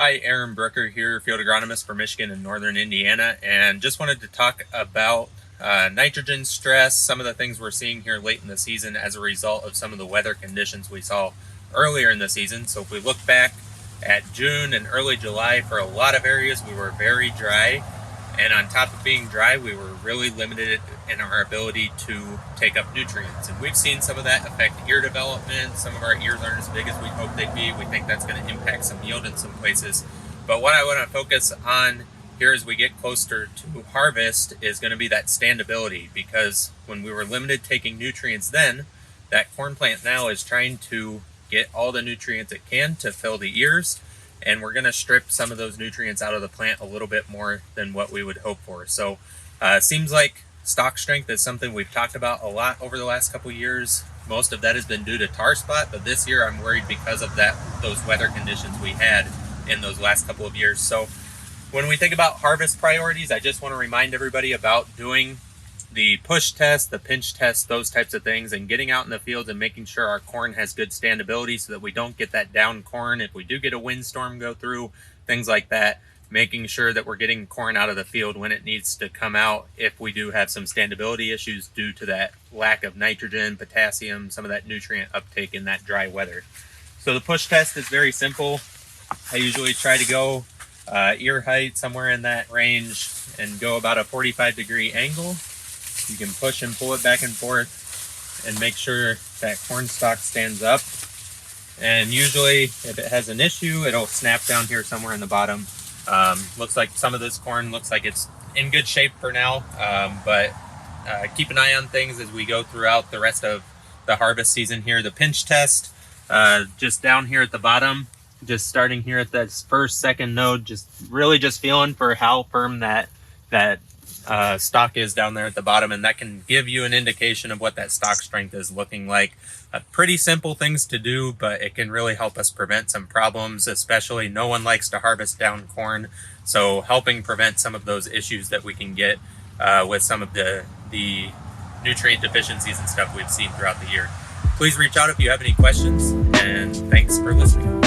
Hi, Aaron Brooker here, field agronomist for Michigan and Northern Indiana, and just wanted to talk about nitrogen stress, some of the things we're seeing here late in the season as a result of some of the weather conditions we saw earlier in the season. So if we look back at June and early July, for a lot of areas we were very dry, and on top of being dry, we were really limited in our ability to take up nutrients. And we've seen some of that affect ear development. Some of our ears aren't as big as we hoped they'd be. We think that's going to impact some yield in some places. But what I want to focus on here as we get closer to harvest is going to be that standability, because when we were limited taking nutrients then, that corn plant now is trying to get all the nutrients it can to fill the ears, and we're going to strip some of those nutrients out of the plant a little bit more than what we would hope for. So it seems like stalk strength is something we've talked about a lot over the last couple years. Most of that has been due to tar spot, but this year I'm worried because of those weather conditions we had in those last couple of years. So when we think about harvest priorities, I just want to remind everybody about doing the push test, the pinch test, those types of things, and getting out in the fields and making sure our corn has good standability so that we don't get that down corn. If we do get a windstorm go through, things like that, making sure that we're getting corn out of the field when it needs to come out if we do have some standability issues due to that lack of nitrogen, potassium, some of that nutrient uptake in that dry weather. So the push test is very simple. I usually try to go ear height somewhere in that range and go about a 45-degree angle. You can push and pull it back and forth and make sure that corn stalk stands up. And usually if it has an issue, it'll snap down here somewhere in the bottom. Looks like some of this corn looks like it's in good shape for now, but keep an eye on things as we go throughout the rest of the harvest season here. The pinch test, just down here at the bottom, just starting here at that second node, just really just feeling for how firm that stalk is down there at the bottom, and that can give you an indication of what that stalk strength is looking like. Pretty simple things to do, but it can really help us prevent some problems. Especially, no one likes to harvest down corn, so helping prevent some of those issues that we can get with some of the nutrient deficiencies and stuff we've seen throughout the year. Please reach out if you have any questions, and thanks for listening.